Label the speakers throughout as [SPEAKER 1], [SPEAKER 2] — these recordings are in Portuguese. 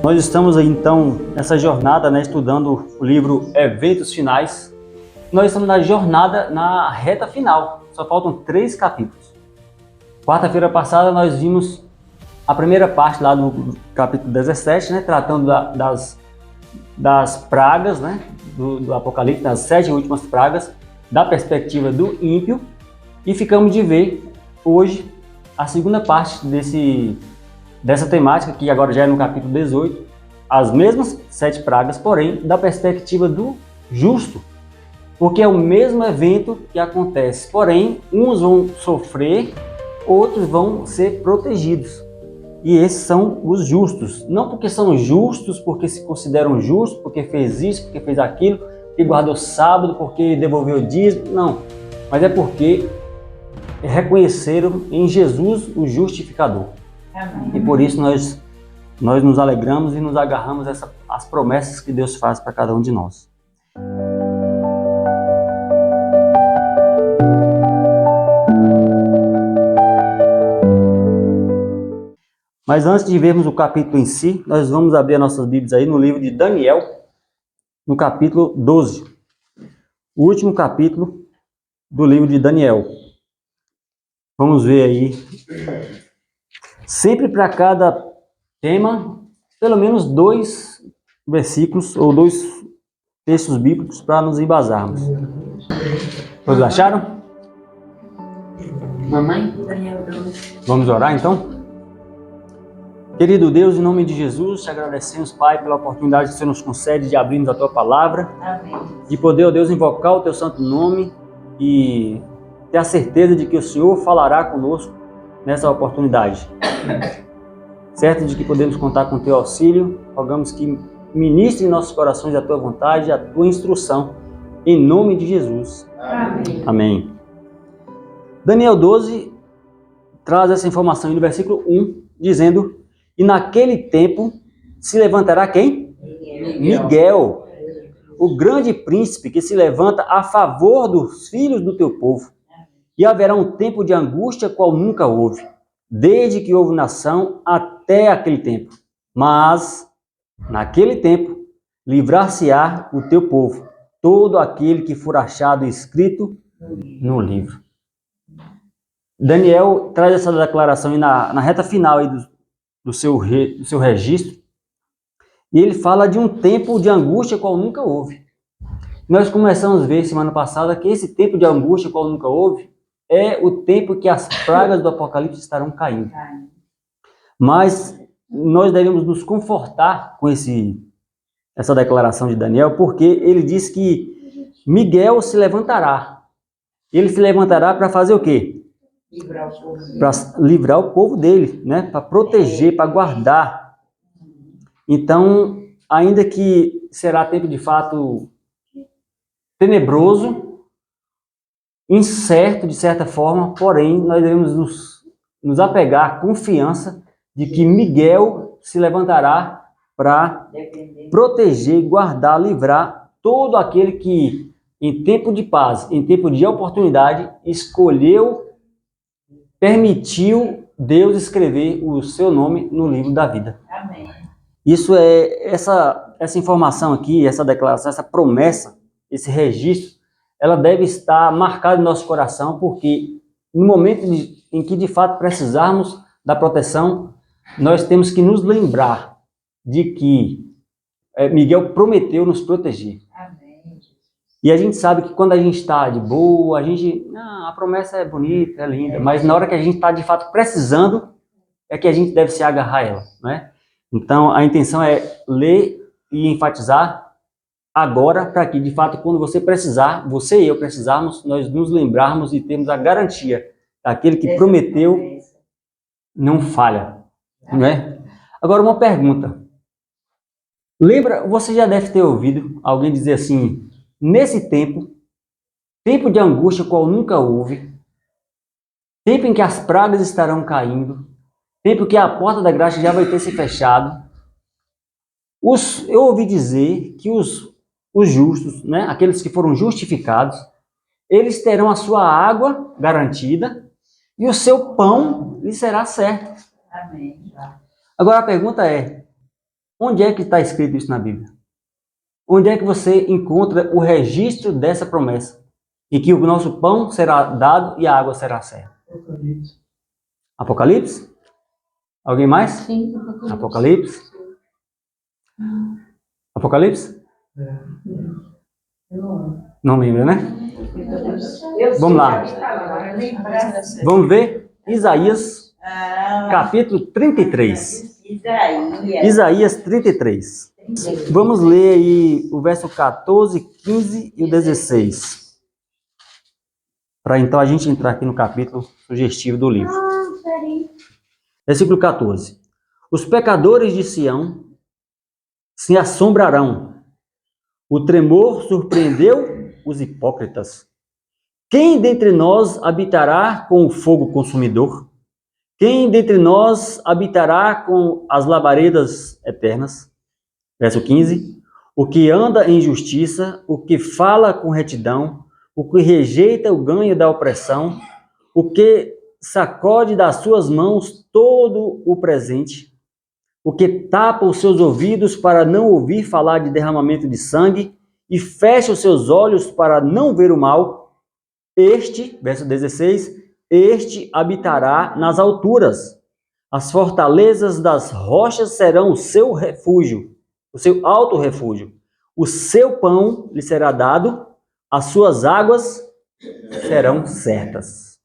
[SPEAKER 1] Nós estamos aí então nessa jornada, estudando o livro Eventos Finais. Nós estamos na jornada na reta final, só faltam 3 capítulos. Quarta-feira passada nós vimos a primeira parte lá do capítulo 17, tratando das pragas, do Apocalipse, das 7 últimas pragas, da perspectiva do ímpio, e ficamos de ver hoje a segunda parte dessa temática, que agora já é no capítulo 18, as mesmas 7 pragas, porém da perspectiva do justo, porque é o mesmo evento que acontece, porém uns vão sofrer, outros vão ser protegidos, e esses são os justos, não porque são justos, porque se consideram justos, porque fez isso, porque fez aquilo, porque guardou sábado, porque devolveu o dízimo, não, mas é porque reconheceram em Jesus o justificador. Amém. E por isso nós nos alegramos e nos agarramos às promessas que Deus faz para cada um de nós. Mas antes de vermos o capítulo em si, nós vamos abrir as nossas Bíblias aí no livro de Daniel, no capítulo 12. O último capítulo do livro de Daniel. Vamos ver aí. Sempre para cada tema, pelo menos 2 versículos ou 2 textos bíblicos para nos embasarmos. Todos acharam?
[SPEAKER 2] Mamãe?
[SPEAKER 1] Vamos orar então? Querido Deus, em nome de Jesus, te agradecemos, Pai, pela oportunidade que você nos concede de abrirmos a Tua Palavra. Amém. De poder, ó Deus, invocar o Teu santo nome e ter a certeza de que o Senhor falará conosco nessa oportunidade. Certo de que podemos contar com o Teu auxílio, rogamos que ministre em nossos corações a Tua vontade e a Tua instrução, em nome de Jesus. Amém. Amém. Daniel 12 traz essa informação no versículo 1, dizendo: e naquele tempo se levantará quem? Miguel, o grande príncipe que se levanta a favor dos filhos do teu povo. E haverá um tempo de angústia qual nunca houve, desde que houve nação até aquele tempo. Mas, naquele tempo, livrar-se-á o teu povo, todo aquele que for achado escrito no livro. Daniel traz essa declaração aí na reta final aí do seu registro, e ele fala de um tempo de angústia qual nunca houve. Nós começamos a ver semana passada que esse tempo de angústia qual nunca houve é o tempo que as pragas do Apocalipse estarão caindo. Mas nós devemos nos confortar com essa declaração de Daniel, porque ele diz que Miguel se levantará. Ele se levantará para fazer o quê? Para livrar o povo dele, para proteger, para guardar. Então, ainda que será tempo de fato tenebroso, incerto de certa forma, porém nós devemos nos apegar à confiança de que Miguel se levantará para proteger, guardar, livrar todo aquele que em tempo de paz, em tempo de oportunidade, permitiu Deus escrever o seu nome no livro da vida. Amém. Isso é, essa informação aqui, essa declaração, essa promessa, esse registro, ela deve estar marcada no nosso coração, porque no momento em que de fato precisarmos da proteção, nós temos que nos lembrar de que Miguel prometeu nos proteger. E a gente sabe que quando a gente está de boa, a promessa é bonita, é linda, mas na hora que a gente está de fato precisando, é que a gente deve se agarrar a ela, Então a intenção é ler e enfatizar agora, para que de fato quando você precisar, você e eu precisarmos, nós nos lembrarmos e termos a garantia daquele que prometeu não falha, Agora uma pergunta. Lembra, você já deve ter ouvido alguém dizer assim: nesse tempo de angústia qual nunca houve, tempo em que as pragas estarão caindo, tempo que a porta da graça já vai ter se fechado, eu ouvi dizer que os justos, aqueles que foram justificados, eles terão a sua água garantida e o seu pão lhe será certo. Amém. Agora a pergunta é: Onde é que está escrito isso na Bíblia? Onde é que você encontra o registro dessa promessa? E que o nosso pão será dado e a água será certa.
[SPEAKER 2] Apocalipse.
[SPEAKER 1] Apocalipse? Alguém mais?
[SPEAKER 3] Sim,
[SPEAKER 1] Apocalipse? Apocalipse? Não lembra, né? Vamos lá. Vamos ver Isaías, capítulo 33. Isaías 33. Vamos ler aí o verso 14, 15 e o 16. Para então a gente entrar aqui no capítulo sugestivo do livro. Versículo 14. Os pecadores de Sião se assombrarão. O tremor surpreendeu os hipócritas. Quem dentre nós habitará com o fogo consumidor? Quem dentre nós habitará com as labaredas eternas? Verso 15. O que anda em justiça, o que fala com retidão, o que rejeita o ganho da opressão, o que sacode das suas mãos todo o presente, o que tapa os seus ouvidos para não ouvir falar de derramamento de sangue e fecha os seus olhos para não ver o mal, este, verso 16, este habitará nas alturas. As fortalezas das rochas serão o seu refúgio, o seu alto refúgio. O seu pão lhe será dado, as suas águas serão certas.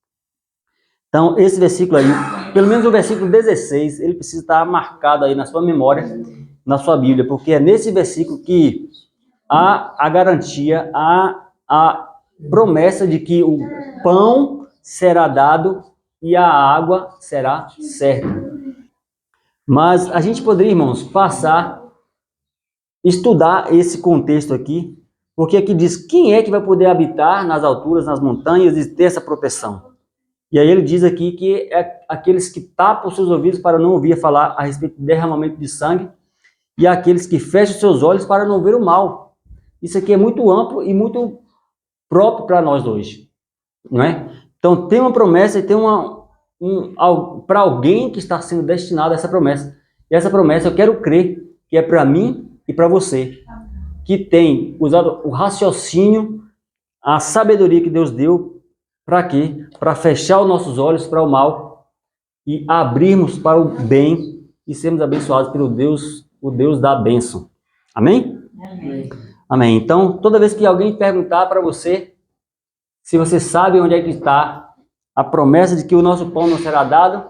[SPEAKER 1] Então, esse versículo aí, pelo menos o versículo 16, ele precisa estar marcado aí na sua memória, na sua Bíblia, porque é nesse versículo que há a garantia, a promessa de que o pão será dado e a água será certa. Mas a gente poderia, irmãos, estudar esse contexto aqui, porque aqui diz quem é que vai poder habitar nas alturas, nas montanhas e ter essa proteção. E aí ele diz aqui que é aqueles que tapam os seus ouvidos para não ouvir falar a respeito do derramamento de sangue e aqueles que fecham os seus olhos para não ver o mal. Isso aqui é muito amplo e muito próprio para nós hoje, não é? Então tem uma promessa e tem para alguém que está sendo destinado a essa promessa. E essa promessa eu quero crer que é para mim e para você, que tem usado o raciocínio, a sabedoria que Deus deu. Para quê? Para fechar os nossos olhos para o mal e abrirmos para o bem e sermos abençoados pelo Deus, o Deus da bênção. Amém?
[SPEAKER 3] Amém.
[SPEAKER 1] Amém. Então, toda vez que alguém perguntar para você se você sabe onde é que está a promessa de que o nosso pão não será dado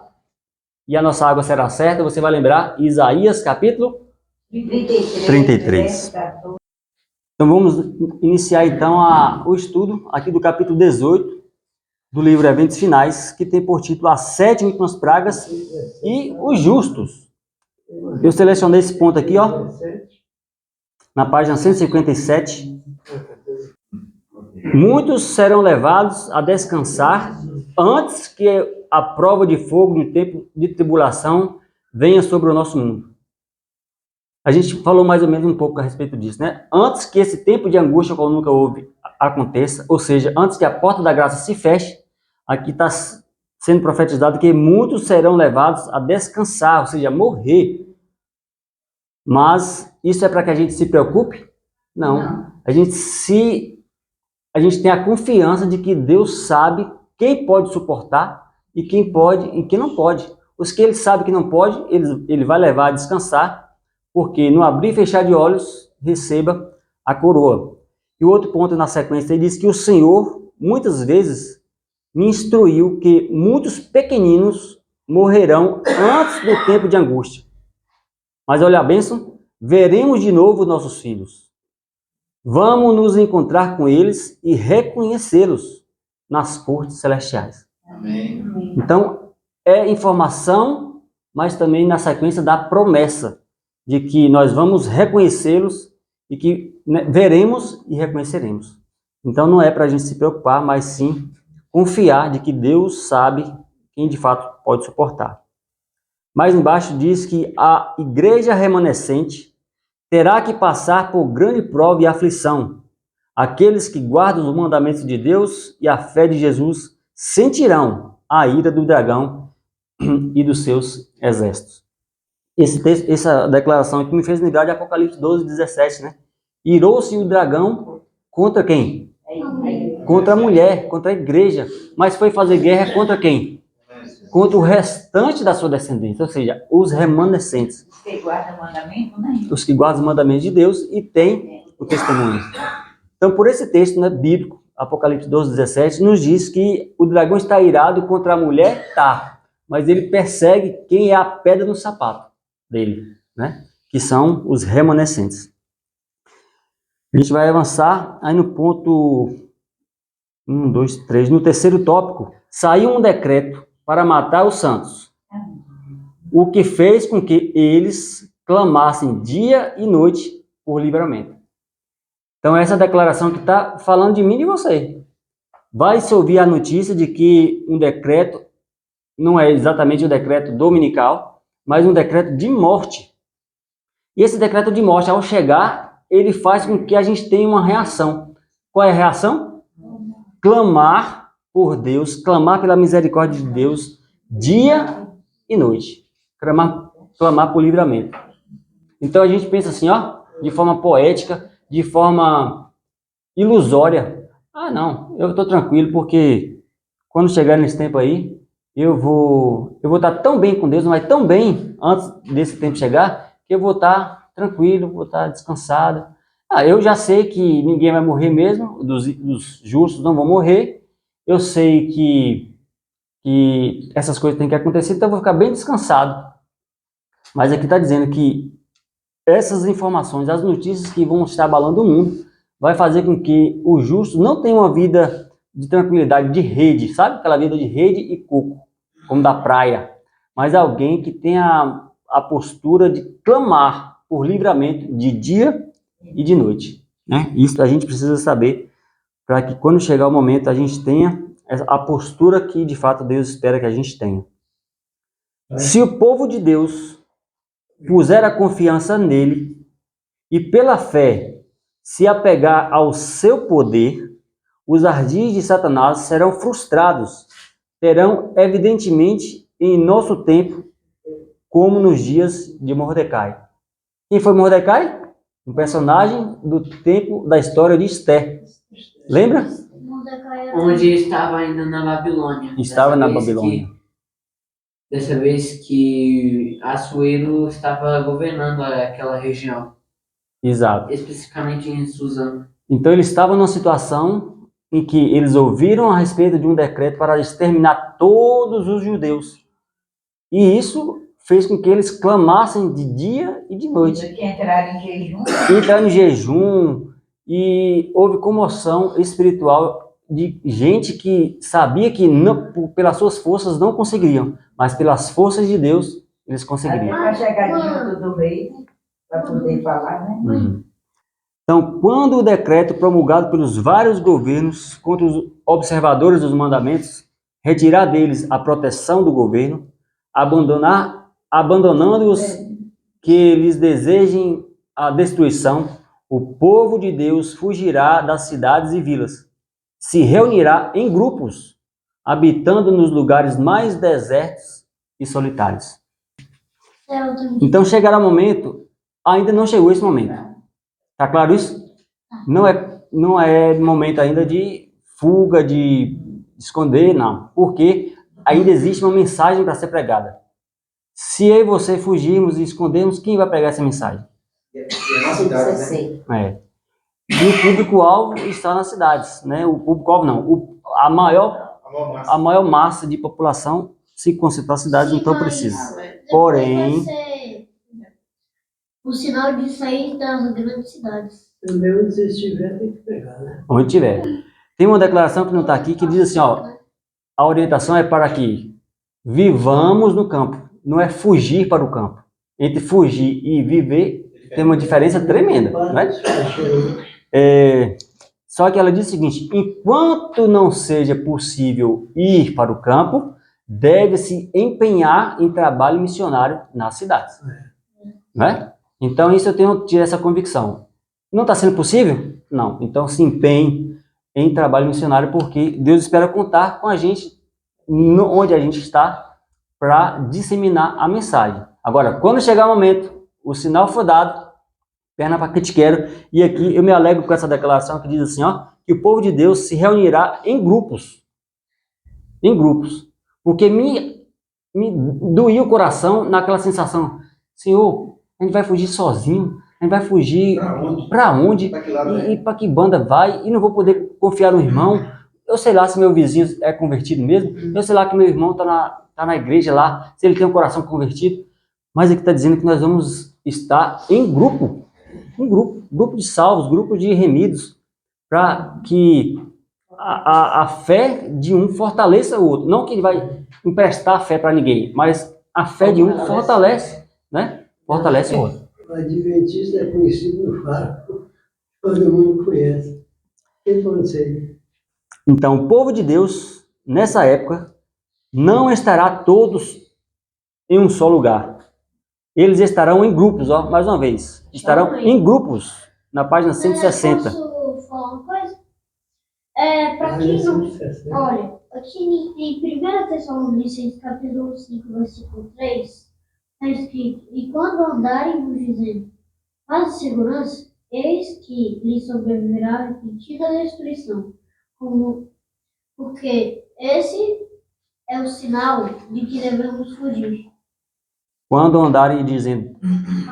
[SPEAKER 1] e a nossa água será certa, você vai lembrar Isaías capítulo 33. Então vamos iniciar então o estudo aqui do capítulo 18 do livro Eventos Finais, que tem por título As 7 Últimas Pragas e os Justos. Eu selecionei esse ponto aqui, ó, na página 157. Muitos serão levados a descansar antes que a prova de fogo do tempo de tribulação venha sobre o nosso mundo. A gente falou mais ou menos um pouco a respeito disso, né? Antes que esse tempo de angústia, qual nunca houve, aconteça, ou seja, antes que a porta da graça se feche, aqui está sendo profetizado que muitos serão levados a descansar, ou seja, a morrer. Mas isso é para que a gente se preocupe? Não. A gente tem a confiança de que Deus sabe quem pode suportar e quem pode e quem não pode. Os que ele sabe que não pode, ele vai levar a descansar, porque no abrir e fechar de olhos, receba a coroa. E o outro ponto na sequência, ele diz que o Senhor, muitas vezes, me instruiu que muitos pequeninos morrerão antes do tempo de angústia. Mas olha a bênção, veremos de novo nossos filhos. Vamos nos encontrar com eles e reconhecê-los nas cortes celestiais.
[SPEAKER 2] Amém.
[SPEAKER 1] Então, é informação, mas também na sequência da promessa de que nós vamos reconhecê-los e que veremos e reconheceremos. Então, não é para a gente se preocupar, mas sim confiar de que Deus sabe quem de fato pode suportar. Mais embaixo diz que a igreja remanescente terá que passar por grande prova e aflição. Aqueles que guardam os mandamentos de Deus e a fé de Jesus sentirão a ira do dragão e dos seus exércitos. esse texto, essa declaração que me fez lembrar de Apocalipse 12, 17, né? Irou-se o dragão contra quem? Contra a mulher, contra a igreja. Mas foi fazer guerra contra quem? Contra o restante da sua descendência, ou seja, os remanescentes.
[SPEAKER 2] Os que guardam o mandamento, né?
[SPEAKER 1] Os que guardam os mandamentos de Deus e têm o testemunho. Então, por esse texto, né, bíblico, Apocalipse 12, 17, nos diz que o dragão está irado contra a mulher, tá, mas ele persegue quem é a pedra no sapato dele, né, que são os remanescentes. A gente vai avançar aí no ponto 1, 2, 3. No terceiro tópico, saiu um decreto para matar os santos, o que fez com que eles clamassem dia e noite por livramento. Então, essa declaração que está falando de mim e de você. Vai se ouvir a notícia de que um decreto, não é exatamente um decreto dominical, mas um decreto de morte. E esse decreto de morte, ao chegar, ele faz com que a gente tenha uma reação. Qual é a reação? Clamar por Deus, clamar pela misericórdia de Deus, dia e noite. Clamar por livramento. Então, a gente pensa assim, ó, de forma poética, de forma ilusória. Ah, não, eu estou tranquilo porque quando chegar nesse tempo aí, eu vou estar tão bem com Deus, mas tão bem antes desse tempo chegar, que eu vou estar tranquilo, vou estar descansado. Ah, eu já sei que ninguém vai morrer mesmo, dos justos não vão morrer. Eu sei que essas coisas têm que acontecer, então eu vou ficar bem descansado. Mas aqui está dizendo que essas informações, as notícias que vão estar abalando o mundo, vai fazer com que os justos não tenham uma vida de tranquilidade, de rede, sabe? Aquela vida de rede e coco, como da praia. Mas alguém que tenha a postura de clamar por livramento de dia e de noite, né? Isso a gente precisa saber para que quando chegar o momento a gente tenha a postura que de fato Deus espera que a gente tenha. Se o povo de Deus puser a confiança nele e pela fé se apegar ao seu poder, os ardis de Satanás serão frustrados, terão evidentemente em nosso tempo, como nos dias de Mordecai. Quem foi Mordecai? Um personagem do tempo da história de Esther. Lembra?
[SPEAKER 3] Onde estava ainda na Babilônia.
[SPEAKER 1] Estava na Babilônia.
[SPEAKER 3] Dessa vez que Assuero estava governando aquela região.
[SPEAKER 1] Exato.
[SPEAKER 3] Especificamente em Suzano.
[SPEAKER 1] Então eles estavam numa situação em que eles ouviram a respeito de um decreto para exterminar todos os judeus. E isso fez com que eles clamassem de dia e de noite.
[SPEAKER 2] Que entraram em jejum.
[SPEAKER 1] Entraram em jejum e houve comoção espiritual de gente que sabia que não, pelas suas forças não conseguiriam, mas pelas forças de Deus eles conseguiriam.
[SPEAKER 2] Até para chegar junto do rei, para poder falar, né?
[SPEAKER 1] Então, quando o decreto promulgado pelos vários governos contra os observadores dos mandamentos retirar deles a proteção do governo, abandonando-os que lhes desejem a destruição, o povo de Deus fugirá das cidades e vilas, se reunirá em grupos, habitando nos lugares mais desertos e solitários. Então chegará o momento, ainda não chegou esse momento. Tá claro isso? Não é momento ainda de fuga, de esconder, não. Porque ainda existe uma mensagem para ser pregada. Se eu e você fugirmos e escondermos, quem vai pregar essa mensagem?
[SPEAKER 4] É na cidade, né?
[SPEAKER 1] É. E o público-alvo está nas cidades, né? O público-alvo não. A maior massa de população se concentra nas cidades, então precisa. Porém,
[SPEAKER 5] o sinal de sair das grandes cidades.
[SPEAKER 4] Também onde você estiver, tem que pegar, né?
[SPEAKER 1] onde tiver. Tem uma declaração que não está aqui que diz assim, ó, a orientação é para que vivamos no campo, não é fugir para o campo. Entre fugir e viver tem uma diferença tremenda, né? Só que ela diz o seguinte, enquanto não seja possível ir para o campo, deve-se empenhar em trabalho missionário nas cidades. Né? Então isso eu tenho tido essa convicção. Não está sendo possível? Não. Então se empenhe em trabalho missionário, porque Deus espera contar com a gente onde a gente está para disseminar a mensagem. Agora, quando chegar o momento, o sinal for dado, perna para que te quero. E aqui eu me alegro com essa declaração que diz assim, ó, que o povo de Deus se reunirá em grupos. Em grupos. Porque me doía o coração naquela sensação, Senhor, a gente vai fugir sozinho, a gente vai fugir para onde? E para que banda vai? E não vou poder confiar no irmão. Eu sei lá se meu vizinho é convertido mesmo, eu sei lá que meu irmão tá na igreja lá, se ele tem um coração convertido, mas aqui está dizendo que nós vamos estar em grupo, grupo de salvos, grupo de remidos, para que a fé de um fortaleça o outro. Não que ele vai emprestar a fé para ninguém, mas a fé de um fortalece, né? Fortalece o outro.
[SPEAKER 4] O adventista é conhecido no faro. Todo mundo conhece. Quem foi você?
[SPEAKER 1] Então, o povo de Deus, nessa época, não estará todos em um só lugar. Eles estarão em grupos, ó, mais uma vez. Estarão em grupos, na página 160.
[SPEAKER 5] Posso falar uma coisa? Para quem não... Olha, aqui em 1 Tessalonicenses, capítulo 5, versículo 3, está escrito: E quando andarem vos dizendo, paz e segurança, eis que lhes sobrevirá repetida destruição, porque esse é o sinal de que devemos fugir.
[SPEAKER 1] Quando andarem dizendo,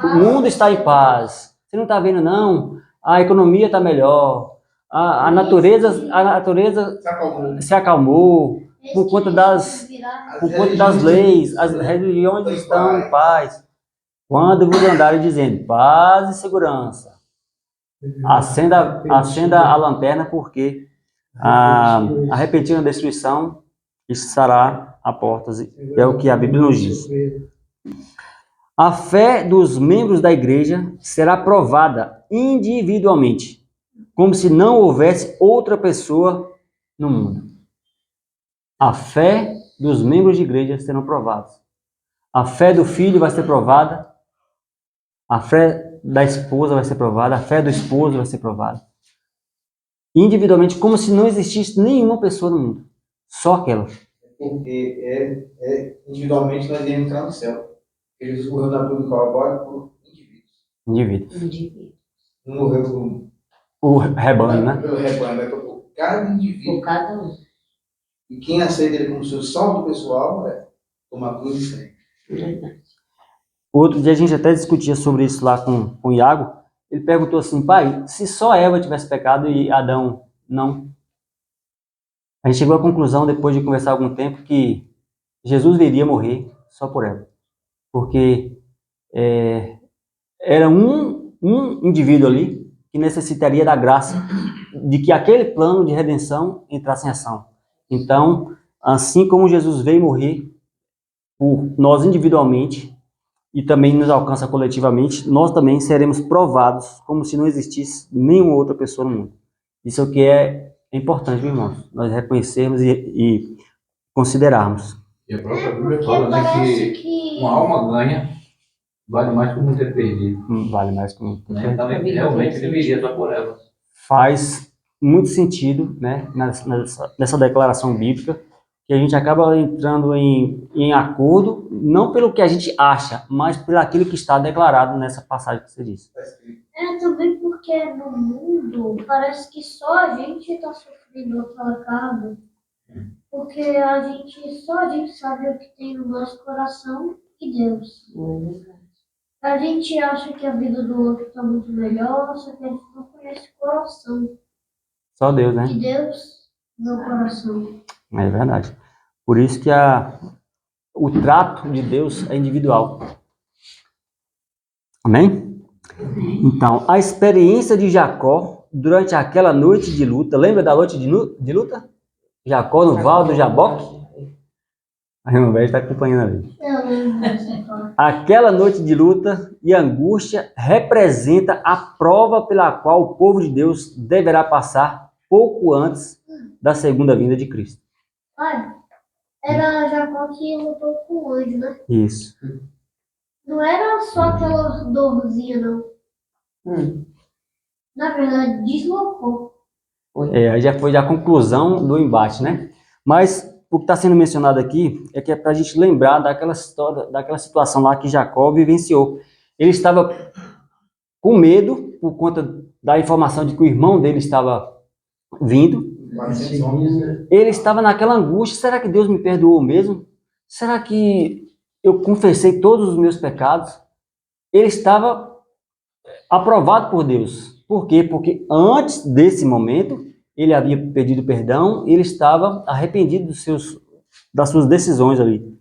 [SPEAKER 1] o mundo está em paz, você não está vendo não, a economia está melhor, a natureza se acalmou por conta das leis, as religiões estão em paz. Quando vos andarem dizendo paz e segurança, acenda a lanterna, porque a repentina destruição estará a portas, é o que a Bíblia nos diz. A fé dos membros da igreja será provada individualmente, como se não houvesse outra pessoa no mundo. A fé dos membros de igreja serão provados. A fé do filho vai ser provada, a fé da esposa vai ser provada, a fé do esposo vai ser provada. Individualmente, como se não existisse nenhuma pessoa no mundo, só aquela.
[SPEAKER 6] Porque individualmente nós iremos entrar no céu. Jesus morreu na cruz do Calvário por
[SPEAKER 1] Indivíduos.
[SPEAKER 6] Não morreu por
[SPEAKER 1] O rebanho, né?
[SPEAKER 6] pelo rebanho, mas por cada indivíduo.
[SPEAKER 2] Por cada um.
[SPEAKER 6] E quem aceita ele como seu salvo pessoal toma cruz e segue.
[SPEAKER 2] Verdade.
[SPEAKER 1] Outro dia a gente até discutia sobre isso lá com o Iago. Ele perguntou assim, pai, se só Eva tivesse pecado e Adão não? A gente chegou à conclusão, depois de conversar algum tempo, que Jesus viria morrer só por Eva. Porque era um indivíduo ali que necessitaria da graça de que aquele plano de redenção entrasse em ação. Então, assim como Jesus veio morrer por nós individualmente e também nos alcança coletivamente, nós também seremos provados como se não existisse nenhuma outra pessoa no mundo. Isso é o que é importante, irmãos, nós reconhecermos e considerarmos.
[SPEAKER 7] E a própria Bíblia fala, né, que uma alma ganha vale mais que um mundo ter perdido.
[SPEAKER 1] Vale mais que um mundo ter perdido.
[SPEAKER 7] Então, realmente, deveria estar por ela.
[SPEAKER 1] Faz muito sentido, né, nessa declaração bíblica, que a gente acaba entrando em acordo, não pelo que a gente acha, mas pelo aquilo que está declarado nessa passagem que você disse.
[SPEAKER 5] Também porque no mundo parece que só a gente está sofrendo aquela carga. Porque só a gente sabe o que tem no nosso coração e Deus. A gente acha que a vida do outro está muito melhor, só que a gente não conhece o coração.
[SPEAKER 1] Só Deus, né?
[SPEAKER 5] E Deus, meu coração.
[SPEAKER 1] É verdade. Por isso que o trato de Deus é individual. Amém? Então, a experiência de Jacó durante aquela noite de luta, lembra da noite de luta? Jacó no Val do Jaboque? A irmã velha está acompanhando ali. Aquela noite de luta e angústia representa a prova pela qual o povo de Deus deverá passar pouco antes da segunda vinda de Cristo.
[SPEAKER 5] Pai, era Jacó que lutou com o anjo, né?
[SPEAKER 1] Isso.
[SPEAKER 5] Não era só aquela dorzinha, não. Na verdade, deslocou.
[SPEAKER 1] Aí já foi a conclusão do embate, né? Mas o que está sendo mencionado aqui é que é para a gente lembrar daquela história, daquela situação lá que Jacó vivenciou. Ele estava com medo por conta da informação de que o irmão dele estava vindo.
[SPEAKER 6] 400 homens.
[SPEAKER 1] Ele estava naquela angústia. Será que Deus me perdoou mesmo? Será que eu confessei todos os meus pecados? Ele estava aprovado por Deus. Por quê? Porque antes desse momento, ele havia pedido perdão, ele estava arrependido das suas decisões ali.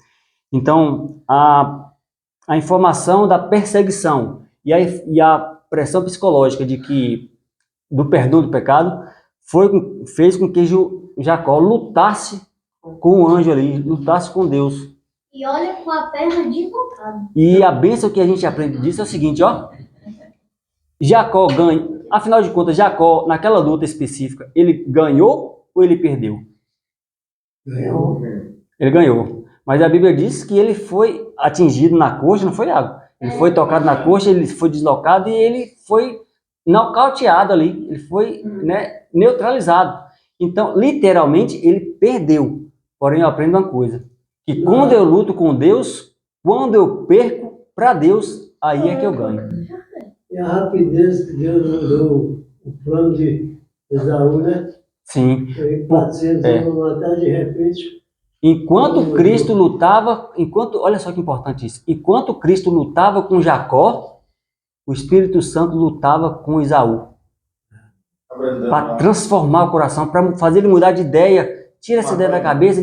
[SPEAKER 1] Então, a informação da perseguição e a pressão psicológica do perdão do pecado fez com que Jacó lutasse com o anjo ali, lutasse com Deus.
[SPEAKER 5] E olha com a perna deslocada.
[SPEAKER 1] E a bênção que a gente aprende disso é o seguinte, ó. Jacó ganha. Afinal de contas, Jacó, naquela luta específica, ele ganhou ou ele perdeu?
[SPEAKER 4] Ganhou.
[SPEAKER 1] Ele ganhou. Mas a Bíblia diz que ele foi atingido na coxa, não foi água. Ele foi tocado na coxa, ele foi deslocado e ele foi nocauteado ali. Ele foi, neutralizado. Então, literalmente, ele perdeu. Porém, eu aprendo uma coisa. Que quando eu luto com Deus, quando eu perco para Deus, aí é que eu ganho.
[SPEAKER 4] E a rapidez que Deus mandou o plano de Esaú, né?
[SPEAKER 1] Sim.
[SPEAKER 4] Foi 400 anos matar de repente.
[SPEAKER 1] Enquanto Cristo lutava, olha só que importante isso. Enquanto Cristo lutava com Jacó, o Espírito Santo lutava com Esaú. Para transformar o coração, para fazer ele mudar de ideia. Tira essa ideia da cabeça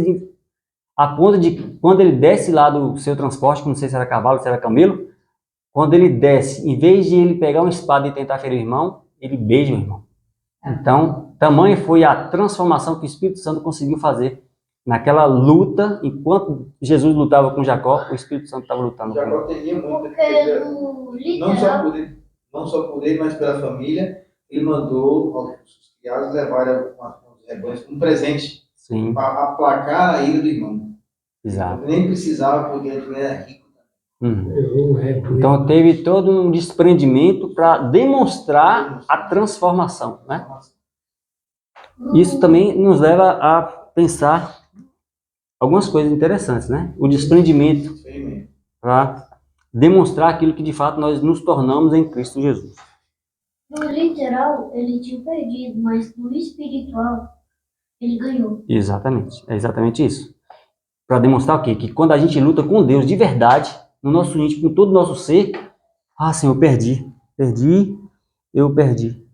[SPEAKER 1] a ponto de quando ele desce lá do seu transporte, não sei se era cavalo, se era camelo, quando ele desce, em vez de ele pegar uma espada e tentar ferir o irmão, ele beija o irmão. Então, tamanha foi a transformação que o Espírito Santo conseguiu fazer naquela luta. Enquanto Jesus lutava com Jacó, o Espírito Santo estava lutando com ele.
[SPEAKER 6] Jacó temia muito,
[SPEAKER 5] Porque no literal,
[SPEAKER 6] não só por ele, mas pela família. Ele mandou os criados levarem os rebanhos como presente.
[SPEAKER 1] Sim.
[SPEAKER 6] Para aplacar a ira do irmão.
[SPEAKER 1] Exato.
[SPEAKER 6] Nem precisava, porque ele era rico.
[SPEAKER 1] Então teve todo um desprendimento para demonstrar a transformação, né? Isso também nos leva a pensar algumas coisas interessantes, né? O desprendimento para demonstrar aquilo que de fato nós nos tornamos em Cristo Jesus.
[SPEAKER 5] no literal, ele tinha perdido, mas no espiritual, ele ganhou.
[SPEAKER 1] Exatamente, é exatamente isso. Para demonstrar o quê? Que quando a gente luta com Deus de verdade, no nosso íntimo, com todo o nosso ser, Senhor, eu perdi, eu perdi.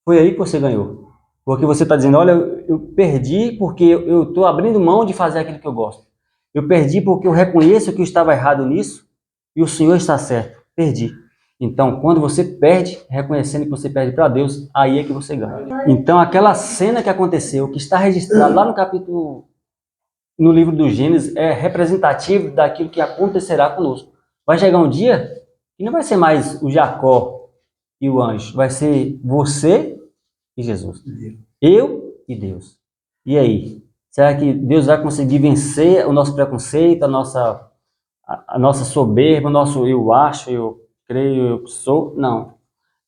[SPEAKER 1] Foi aí que você ganhou. Porque você está dizendo, olha, eu perdi porque eu estou abrindo mão de fazer aquilo que eu gosto. Eu perdi porque eu reconheço que eu estava errado nisso e o Senhor está certo. Perdi. Então, quando você perde, reconhecendo que você perde para Deus, aí é que você ganha. Então, aquela cena que aconteceu, que está registrada lá no livro do Gênesis, é representativo daquilo que acontecerá conosco. Vai chegar um dia que não vai ser mais o Jacó e o anjo, vai ser você e Jesus. Eu e Deus. E aí? Será que Deus vai conseguir vencer o nosso preconceito, a nossa soberba, o nosso eu acho, eu creio, eu sou? Não.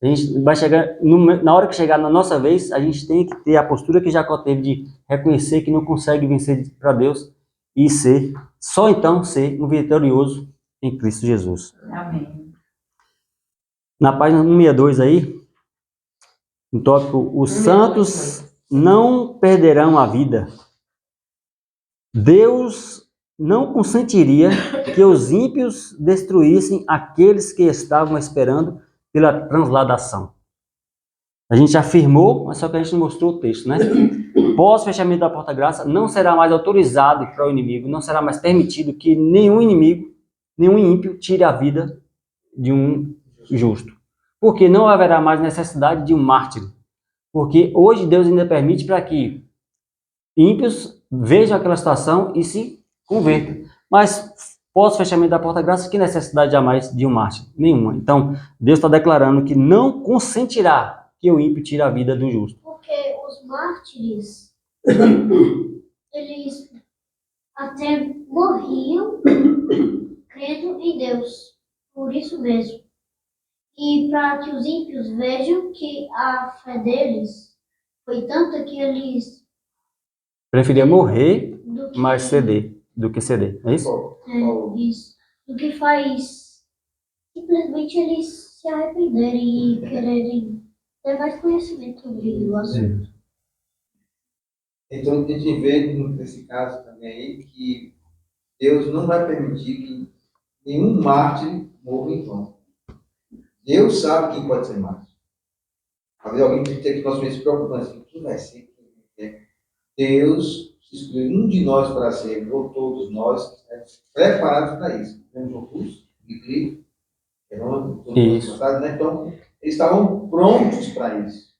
[SPEAKER 1] A gente vai chegar, na hora que chegar na nossa vez, a gente tem que ter a postura que Jacó teve de reconhecer que não consegue vencer para Deus e só então ser um vitorioso em Cristo Jesus.
[SPEAKER 2] Amém.
[SPEAKER 1] Na página 162 aí, no tópico, os santos não perderão a vida. Deus não consentiria que os ímpios destruíssem aqueles que estavam esperando pela transladação. A gente afirmou, mas só que a gente não mostrou o texto, né? Pós fechamento da porta-graça, não será mais autorizado para o inimigo, não será mais permitido que nenhum inimigo, nenhum ímpio tire a vida de um justo. Porque não haverá mais necessidade de um mártir. Porque hoje Deus ainda permite para que ímpios vejam aquela situação e se convertam. Mas pós fechamento da porta-graça, que necessidade jamais de um mártir? Nenhuma. Então, Deus está declarando que não consentirá que o ímpio tire a vida do justo.
[SPEAKER 5] Porque os mártires, eles até morriam crendo em Deus. Por isso mesmo. E para que os ímpios vejam que a fé deles foi tanta que eles
[SPEAKER 1] Preferia morrer
[SPEAKER 5] do que,
[SPEAKER 1] mais ceder do que ceder. É isso?
[SPEAKER 5] isso, do que faz simplesmente eles se arrependerem e quererem ter mais conhecimento sobre o assunto.
[SPEAKER 6] Então a gente vê nesse caso também aí que Deus não vai permitir que nenhum mártir morra em vão. Deus sabe quem pode ser mártir. Às vezes alguém tem que nós se preocupando assim, quem vai ser? Quem é? Deus escolheu um de nós para ser, ou todos nós, preparados para isso. Temos um curso de Cristo, né? Então, eles estavam prontos para isso.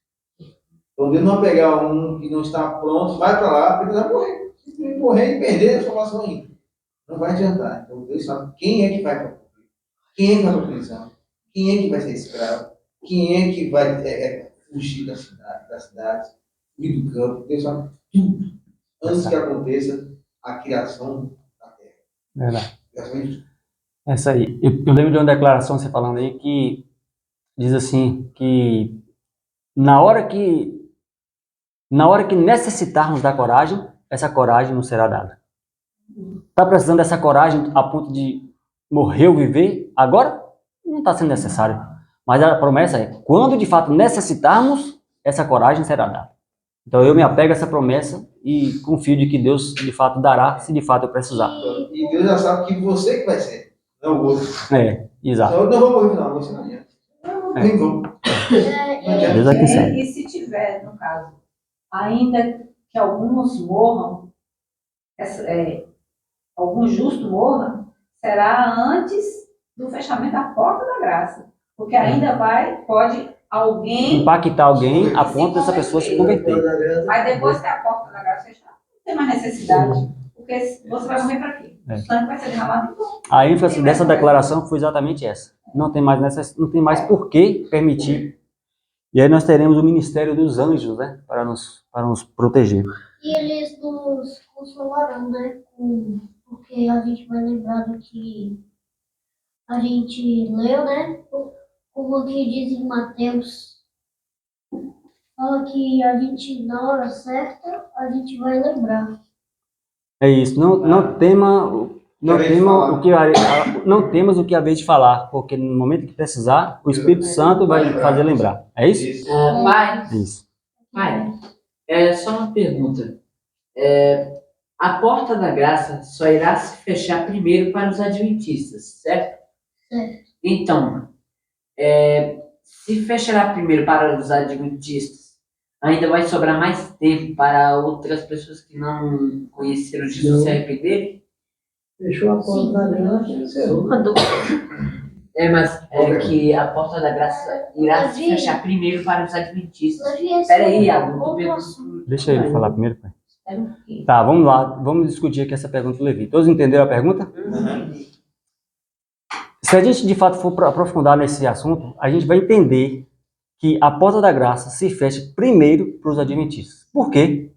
[SPEAKER 6] Então, Deus não vai pegar um que não está pronto, vai para lá, porque ele vai morrer. Se morrer e perder a salvação ainda. Não vai adiantar. Então, Deus sabe quem é que vai para a quem é que vai para a prisão, quem é que vai ser escravo, quem é que vai fugir da cidade, fugir do campo. Deus sabe tudo antes que aconteça a criação da terra.
[SPEAKER 1] Verdade. Essa aí. Eu lembro de uma declaração você falando aí que diz assim que na hora que necessitarmos da coragem, essa coragem nos será dada. Está precisando dessa coragem a ponto de morrer ou viver? Agora não está sendo necessário. Mas a promessa é, quando de fato necessitarmos, essa coragem será dada. Então eu me apego a essa promessa e confio de que Deus de fato dará, se de fato eu precisar.
[SPEAKER 6] E Deus já sabe que você que vai ser, não o outro.
[SPEAKER 1] Exato.
[SPEAKER 6] Então, eu não vou morrer, não, você não adianta. Nem vão.
[SPEAKER 1] Deus é que sabe.
[SPEAKER 2] E se tiver, no caso, ainda que alguns morram, algum justo morra, será antes do fechamento da porta da graça. Porque ainda pode alguém
[SPEAKER 1] Impactar alguém a ponto dessa pessoa se converter.
[SPEAKER 2] Mas depois que a porta da graça fechar, não tem mais necessidade. Porque você vai morrer para quê? O sangue vai ser derramado em vão.
[SPEAKER 1] A ênfase dessa declaração foi exatamente essa. Não tem mais por que permitir. E aí nós teremos o ministério dos anjos, né? Para nos proteger.
[SPEAKER 5] E eles nos consolarão, né? Porque a gente vai lembrar do que a gente leu, né? Como que diz em Mateus. Fala que a gente, na hora certa, a gente vai lembrar.
[SPEAKER 1] É isso. Não temos o que haver de falar, porque no momento que precisar, o Espírito Santo vai fazer lembrar. É isso?
[SPEAKER 3] Pai,
[SPEAKER 1] Isso.
[SPEAKER 3] pai, só uma pergunta. A porta da graça só irá se fechar primeiro para os adventistas, certo?
[SPEAKER 5] Certo.
[SPEAKER 3] Então, se fechará primeiro para os adventistas, ainda vai sobrar mais tempo para outras pessoas que não conheceram Jesus se arrependerem?
[SPEAKER 4] Fechou a porta da graça, encerrou.
[SPEAKER 3] Mas que a porta da graça irá se fechar primeiro para os adventistas.
[SPEAKER 5] Espera
[SPEAKER 3] aí, Iago, tô vendo.
[SPEAKER 1] Deixa ele falar primeiro, pai. Tá, vamos lá. Vamos discutir aqui essa pergunta do Levi. Todos entenderam a pergunta? Se a gente de fato for aprofundar nesse assunto, a gente vai entender que a porta da graça se fecha primeiro para os adventistas. Por quê?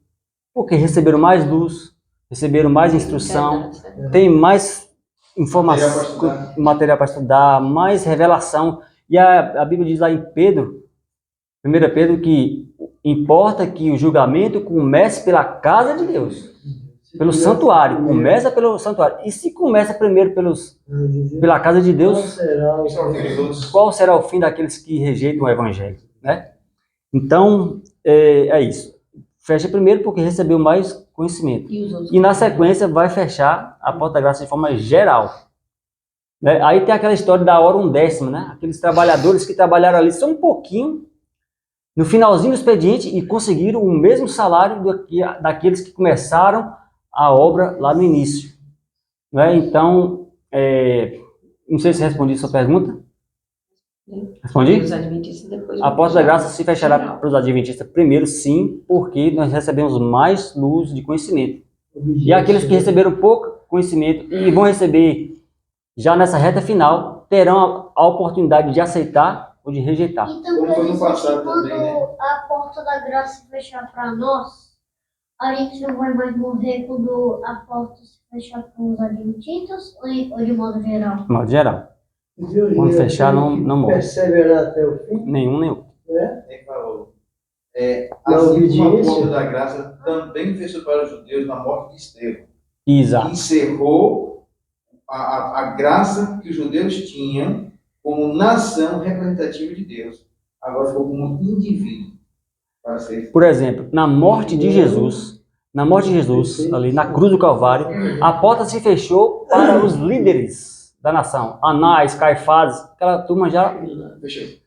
[SPEAKER 1] Porque receberam mais luz, receberam mais instrução, tem mais informação, material para estudar, mais revelação. E a Bíblia diz lá em Pedro, 1 Pedro, que importa que o julgamento comece pela casa de Deus, pelo santuário, começa pelo santuário. E se começa primeiro pela casa de Deus, qual será o fim daqueles que rejeitam o evangelho, né? Então, é isso. Fecha primeiro porque recebeu mais conhecimento. E na sequência vai fechar a porta da graça de forma geral. Né? Aí tem aquela história da hora 1/10, né? Aqueles trabalhadores que trabalharam ali só um pouquinho, no finalzinho do expediente, e conseguiram o mesmo salário daqueles que começaram a obra lá no início. Né? Então, não sei se respondi a sua pergunta. Respondi? A porta da graça se fechará para os adventistas primeiro, sim, porque nós recebemos mais luz de conhecimento. E aqueles que receberam pouco conhecimento e vão receber já nessa reta final, terão a oportunidade de aceitar ou de rejeitar.
[SPEAKER 5] Então,
[SPEAKER 6] Como foi no passado
[SPEAKER 5] quando
[SPEAKER 6] também, né?
[SPEAKER 5] a porta da graça se fechar para nós, a gente não vai mais morrer quando a porta se fechar para os adventistas ou de modo geral?
[SPEAKER 1] De modo geral. Quando fechar, não morre.
[SPEAKER 4] Perseverar até o fim.
[SPEAKER 1] Nenhum.
[SPEAKER 6] Ele falou. Assim como a porta da graça também fechou para os judeus na morte de Estevão.
[SPEAKER 1] Exato.
[SPEAKER 6] Encerrou a graça que os judeus tinham como nação representativa de Deus. Agora ficou como indivíduo. Para ser.
[SPEAKER 1] Por exemplo, na morte de Jesus, ali na cruz do Calvário, a porta se fechou para os líderes da nação. Anás, Caifás, aquela turma já.
[SPEAKER 6] Fechou.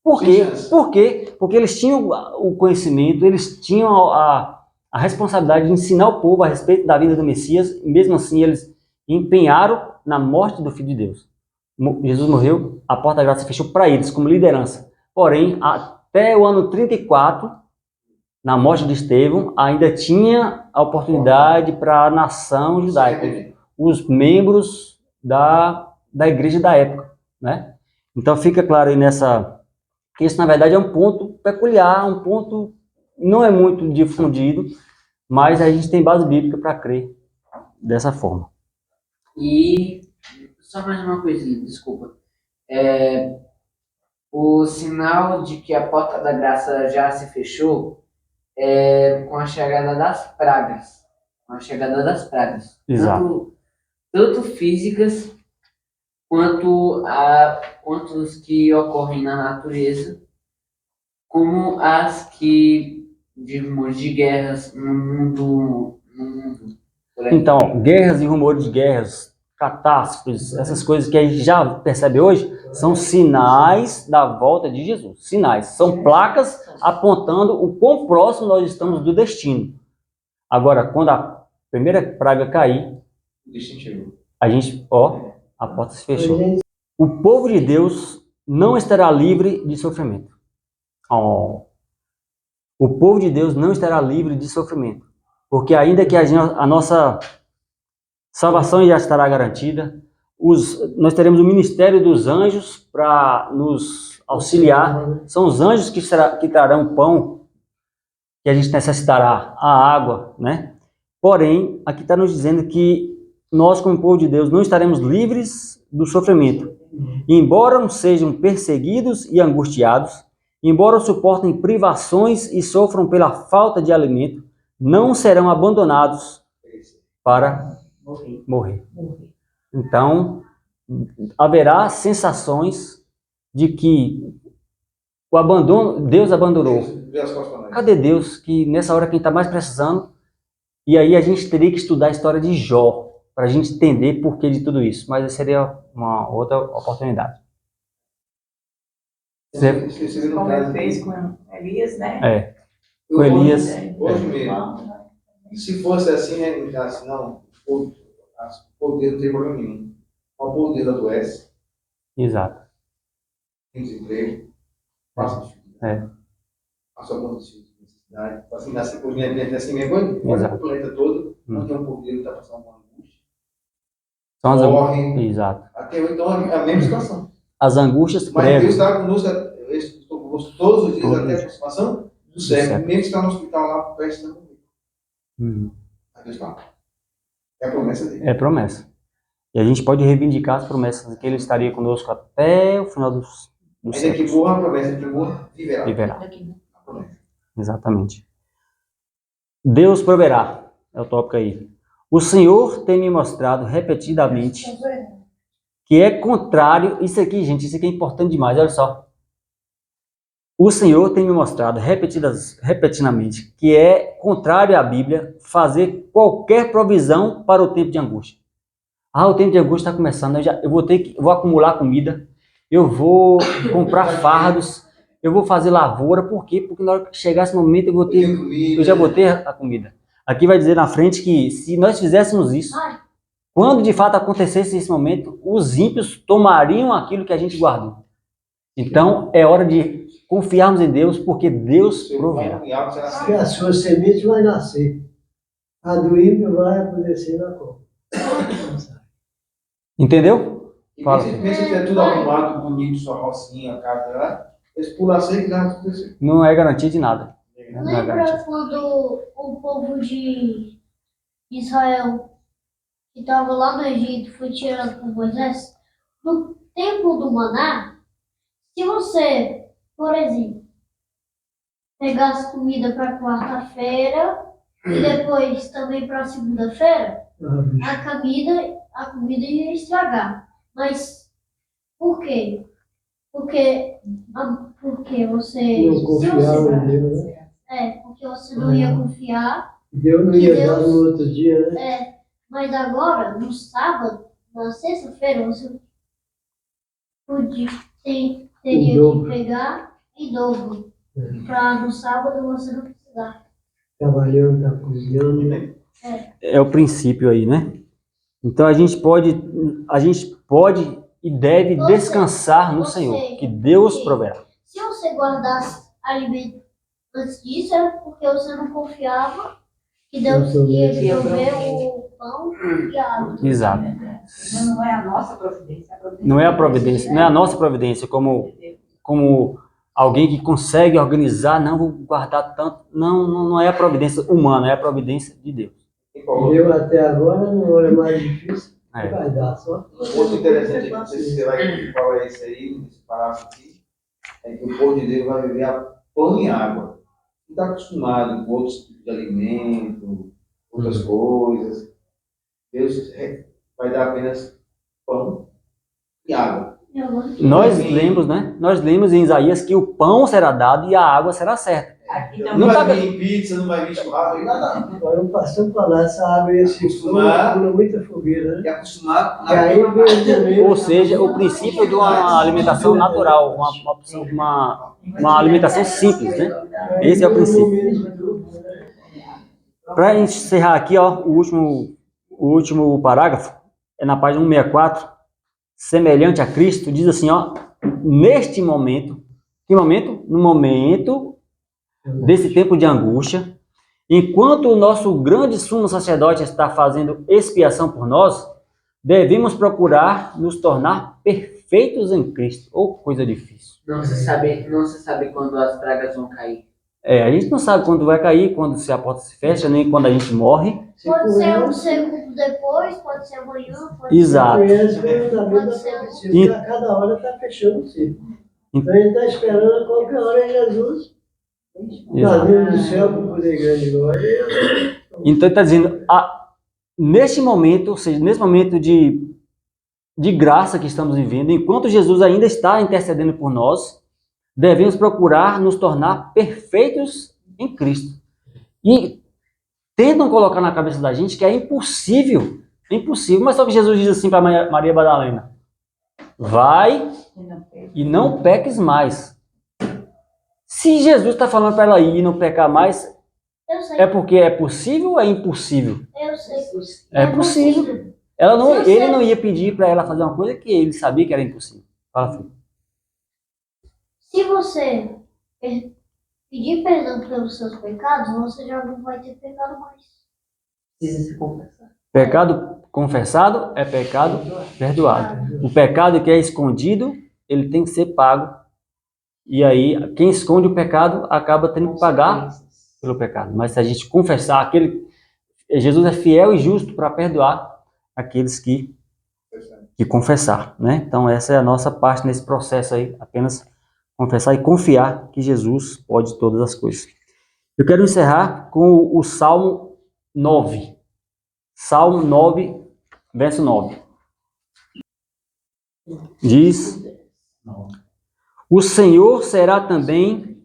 [SPEAKER 1] Por
[SPEAKER 6] Sem
[SPEAKER 1] quê?
[SPEAKER 6] chance.
[SPEAKER 1] Por quê? Porque eles tinham o conhecimento, eles tinham a responsabilidade de ensinar o povo a respeito da vida do Messias, e mesmo assim eles empenharam na morte do Filho de Deus. Jesus morreu, a porta da graça se fechou para eles, como liderança. Porém, até o ano 34, na morte de Estevão, ainda tinha a oportunidade para a nação judaica, os membros da igreja da época, né? Então fica claro aí que isso na verdade é um ponto peculiar, um ponto não é muito difundido, mas a gente tem base bíblica para crer dessa forma.
[SPEAKER 3] E só mais uma coisinha, desculpa. O sinal de que a porta da graça já se fechou é com a chegada das pragas. Com a chegada das pragas.
[SPEAKER 1] Exato.
[SPEAKER 3] Tanto físicas quanto os que ocorrem na natureza, como as que de rumores de guerras no mundo por aí.
[SPEAKER 1] Então, guerras e rumores de guerras, catástrofes, essas coisas que a gente já percebe hoje, são sinais da volta de Jesus. Sinais. São placas apontando o quão próximo nós estamos do destino. Agora, quando a primeira praga cair,
[SPEAKER 6] O destino chegou.
[SPEAKER 1] a porta se fechou. O povo de Deus não estará livre de sofrimento. O povo de Deus não estará livre de sofrimento. Porque ainda que a nossa salvação já estará garantida, nós teremos o ministério dos anjos para nos auxiliar. São os anjos que trarão o pão que a gente necessitará, a água, né? Porém, aqui está nos dizendo que nós, como povo de Deus, não estaremos livres do sofrimento. Embora sejam perseguidos e angustiados, embora suportem privações e sofram pela falta de alimento, não serão abandonados para morrer. Então, haverá sensações de que Deus abandonou. Cadê Deus? Que nessa hora quem está mais precisando? E aí a gente teria que estudar a história de Jó, para a gente entender por que de tudo isso. Mas seria uma outra oportunidade.
[SPEAKER 2] Como ele fez com Elias, né?
[SPEAKER 1] Com Elias.
[SPEAKER 6] Hoje mesmo. Se fosse assim, não, o poder não tem problema nenhum. O poder adoece.
[SPEAKER 1] Exato.
[SPEAKER 6] Tem desemprego. Passa dificuldade. Passa alguma necessidade. Assim, nasce por dentro assim mesmo. Olha o planeta todo. Não tem um poder que está passando uma angústia. Morre.
[SPEAKER 1] Exato.
[SPEAKER 6] Até então é a mesma situação.
[SPEAKER 1] As angústias
[SPEAKER 6] Mas
[SPEAKER 1] prévias.
[SPEAKER 6] Deus está conosco todos os dias até a aproximação do século. Mesmo que está no hospital lá, prestes a morrer. Deus está. É a promessa dele.
[SPEAKER 1] É promessa. E a gente pode reivindicar as promessas de que ele estaria conosco até o final do século.
[SPEAKER 6] Que morra a promessa, que morra, viverá. A promessa.
[SPEAKER 1] Exatamente. Deus proverá. É o tópico aí. O Senhor tem me mostrado repetidamente que é contrário. Isso aqui, gente, isso aqui é importante demais. Olha só. O Senhor tem me mostrado repetidamente que é contrário à Bíblia fazer qualquer provisão para o tempo de angústia. O tempo de angústia está começando, eu vou acumular comida, eu vou comprar fardos, eu vou fazer lavoura. Por quê? Porque na hora que chegar esse momento eu já vou ter a comida. Aqui vai dizer na frente que se nós fizéssemos isso, quando de fato acontecesse esse momento, os ímpios tomariam aquilo que a gente guardou. Então é hora de confiarmos em Deus, porque Deus proverá.
[SPEAKER 4] Que a sua semente vai nascer. A do ímpio vai apodrecer na cova.
[SPEAKER 1] Entendeu?
[SPEAKER 6] E mesmo se tiver tudo arrumado, bonito, sua rocinha, casa, esse pular sem que vai acontecer.
[SPEAKER 1] Não é garantia de nada.
[SPEAKER 5] Lembra quando o povo de Israel, que estava lá no Egito, foi tirado por Moisés? No tempo do maná, se você, por exemplo, pegasse comida para quarta-feira e depois também para segunda-feira, a comida ia estragar. Mas por quê? Porque você.
[SPEAKER 4] Não
[SPEAKER 5] Se
[SPEAKER 4] confiava
[SPEAKER 5] você
[SPEAKER 4] em Deus, né?
[SPEAKER 5] porque você não ia confiar.
[SPEAKER 4] Deus não
[SPEAKER 5] Que
[SPEAKER 4] ia dar
[SPEAKER 5] Deus-
[SPEAKER 4] no outro dia, né?
[SPEAKER 5] Mas agora, no sábado, na sexta-feira, você teria
[SPEAKER 4] Em
[SPEAKER 5] que
[SPEAKER 4] dobro.
[SPEAKER 5] pegar em dobro. Para no sábado você não precisar.
[SPEAKER 4] Trabalhando, tá cozinhando, né?
[SPEAKER 1] É o princípio aí, né? Então a gente pode e deve
[SPEAKER 5] Ou seja,
[SPEAKER 1] descansar no
[SPEAKER 5] ou
[SPEAKER 1] Senhor,
[SPEAKER 5] seja,
[SPEAKER 1] que Deus
[SPEAKER 5] porque-
[SPEAKER 1] proverá.
[SPEAKER 5] Se você guardasse alimento antes disso, era porque você não confiava que Deus ia prover o pão e a água.
[SPEAKER 1] Exato.
[SPEAKER 2] Não é a nossa providência.
[SPEAKER 1] Não é a providência, não é a nossa providência como alguém que consegue organizar, não vou guardar tanto. Não é a providência humana, é a providência de Deus.
[SPEAKER 4] Eu até agora, na hora mais difícil,
[SPEAKER 1] É.
[SPEAKER 4] vai dar só.
[SPEAKER 6] Outro interessante, não sei se você vai falar isso aí, nesse parágrafo aqui, é que o povo de Deus vai viver a pão e água. Não está acostumado com outros tipos de alimento, outras coisas. Deus vai dar apenas pão e água.
[SPEAKER 1] Nós lemos, né? Nós lemos em Isaías que o pão será dado e a água será certa.
[SPEAKER 2] Aqui
[SPEAKER 6] Não,
[SPEAKER 2] também.
[SPEAKER 1] Não tá
[SPEAKER 6] vai vir pizza, não vai vir churrasco, nada.
[SPEAKER 4] Agora não passou para lá, essa água e esse
[SPEAKER 6] Acostumar.
[SPEAKER 4] pula muita fogueira, né?
[SPEAKER 6] E acostumado
[SPEAKER 4] E aí vem o dinheiro.
[SPEAKER 1] Ou seja, o princípio de uma alimentação natural, uma alimentação simples, né? Esse é o princípio. Para encerrar aqui, ó, o último parágrafo é na página 164, semelhante a Cristo, diz assim, ó, neste momento, que momento? No momento desse tempo de angústia, enquanto o nosso grande sumo sacerdote está fazendo expiação por nós, devemos procurar nos tornar perfeitos em Cristo. Ou coisa difícil.
[SPEAKER 3] Não se sabe quando as pragas vão cair.
[SPEAKER 1] A gente não sabe quando vai cair, quando se a porta se fecha, nem quando a gente morre.
[SPEAKER 5] Pode ser um segundo depois, pode ser amanhã, pode
[SPEAKER 1] Exato.
[SPEAKER 4] Conhece o andamento da profecia, que a cada hora está fechando o ciclo. Então ele está esperando a qualquer hora Jesus está vindo do céu para poder grande glória.
[SPEAKER 1] Então ele está dizendo, neste momento, ou seja, nesse momento de graça que estamos vivendo, enquanto Jesus ainda está intercedendo por nós, devemos procurar nos tornar perfeitos em Cristo. E tentam colocar na cabeça da gente que é impossível, mas só que Jesus diz assim para Maria Madalena, vai e não peques mais. Se Jesus está falando para ela ir e não pecar mais,
[SPEAKER 5] Eu sei,
[SPEAKER 1] é porque é possível ou é impossível?
[SPEAKER 5] eu sei.
[SPEAKER 1] É possível. Ele não ia pedir para ela fazer uma coisa que ele sabia que era impossível. Fala, filho.
[SPEAKER 5] Se você pedir perdão pelos seus pecados, você já não vai ter pecado mais.
[SPEAKER 3] Precisa se confessar.
[SPEAKER 1] Pecado confessado é pecado perdoado. O pecado que é escondido, ele tem que ser pago. E aí, quem esconde o pecado acaba tendo que pagar pelo pecado. Mas se a gente confessar, Jesus é fiel e justo para perdoar aqueles que confessar, né? Então essa é a nossa parte nesse processo aí, apenas confessar e confiar que Jesus pode todas as coisas. Eu quero encerrar com o Salmo 9. Salmo 9, verso 9. Diz: o Senhor será também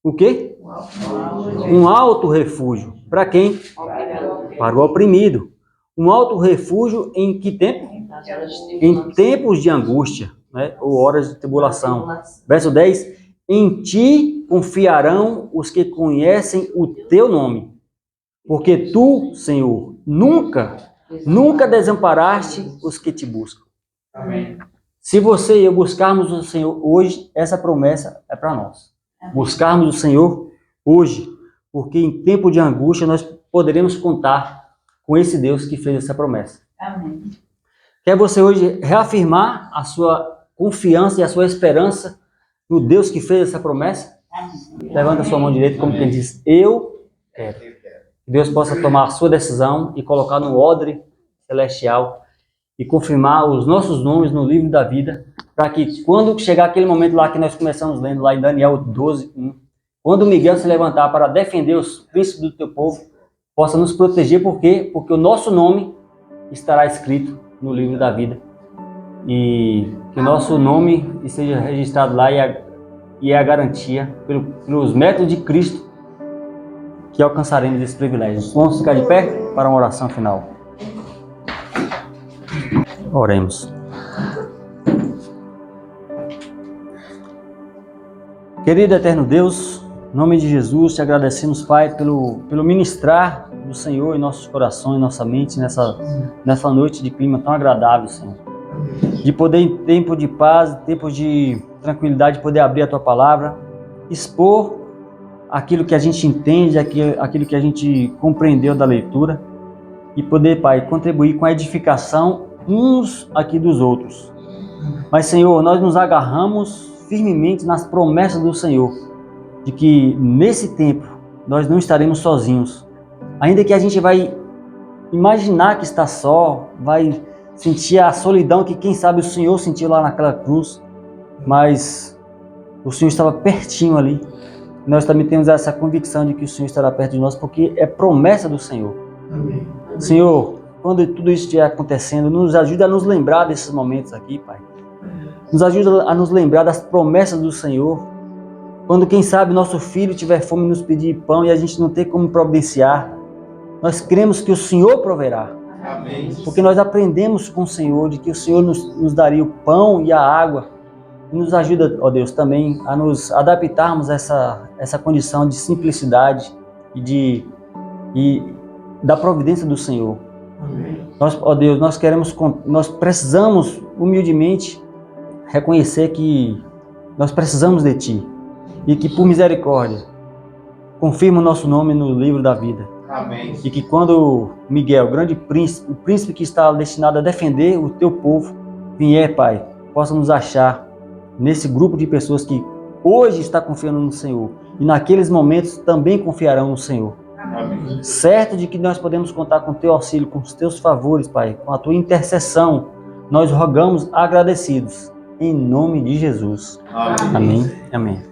[SPEAKER 1] o quê? Um alto refúgio. Para quem? Para o oprimido. Um alto refúgio em que tempo? Em tempos de angústia, né? Ou horas de tribulação. Verso 10. Em ti confiarão os que conhecem o teu nome. Porque tu, Senhor, nunca desamparaste os que te buscam.
[SPEAKER 3] Amém.
[SPEAKER 1] Se você e eu buscarmos o Senhor hoje, essa promessa é para nós. Buscarmos o Senhor hoje, porque em tempo de angústia nós poderemos contar com esse Deus que fez essa promessa.
[SPEAKER 2] Amém.
[SPEAKER 1] Quer você hoje reafirmar a sua confiança e a sua esperança no Deus que fez essa promessa? Levanta a sua mão direita como quem diz, eu quero. Que Deus possa tomar a sua decisão e colocar no odre celestial e confirmar os nossos nomes no livro da vida, para que quando chegar aquele momento lá que nós começamos lendo, lá em Daniel 12, 1, quando Miguel se levantar para defender os príncipes do teu povo, possa nos proteger, por quê? Porque o nosso nome estará escrito no livro da vida. E que nosso nome esteja registrado lá e é a garantia, pelos métodos de Cristo, que alcançaremos esse privilégio. Vamos ficar de pé para uma oração final. Oremos. Querido eterno Deus, em nome de Jesus, te agradecemos, Pai, pelo ministrar do Senhor em nossos corações, em nossa mente, nessa noite de clima tão agradável, Senhor. De poder, em tempo de paz, tempo de tranquilidade, poder abrir a Tua palavra, expor aquilo que a gente entende, aquilo que a gente compreendeu da leitura e poder, Pai, contribuir com a edificação uns aqui dos outros. Mas, Senhor, nós nos agarramos firmemente nas promessas do Senhor, de que nesse tempo nós não estaremos sozinhos. Ainda que a gente vai imaginar que está só, vai sentir a solidão que quem sabe o Senhor sentiu lá naquela cruz, mas o Senhor estava pertinho ali. Nós também temos essa convicção de que o Senhor estará perto de nós, porque é promessa do Senhor.
[SPEAKER 4] Amém.
[SPEAKER 1] Senhor, quando tudo isso estiver acontecendo, nos ajude a nos lembrar desses momentos aqui, Pai. Nos ajuda a nos lembrar das promessas do Senhor. Quando, quem sabe, nosso filho tiver fome e nos pedir pão e a gente não ter como providenciar, nós cremos que o Senhor proverá.
[SPEAKER 6] Amém.
[SPEAKER 1] Porque nós aprendemos com o Senhor de que o Senhor nos daria o pão e a água. E nos ajuda, ó Deus, também a nos adaptarmos a essa condição de simplicidade e da providência do Senhor.
[SPEAKER 4] Amém.
[SPEAKER 1] Nós, ó Deus, nós precisamos humildemente reconhecer que nós precisamos de Ti e que, por misericórdia, confirma o nosso nome no livro da vida.
[SPEAKER 6] Amém.
[SPEAKER 1] E que quando Miguel, o grande príncipe, o príncipe que está destinado a defender o Teu povo, vier, Pai, possa nos achar nesse grupo de pessoas que hoje está confiando no Senhor e naqueles momentos também confiarão no Senhor.
[SPEAKER 6] Amém.
[SPEAKER 1] Certo de que nós podemos contar com o Teu auxílio, com os Teus favores, Pai, com a Tua intercessão. Nós rogamos agradecidos, em nome de Jesus.
[SPEAKER 6] Amém.
[SPEAKER 1] Amém. Amém.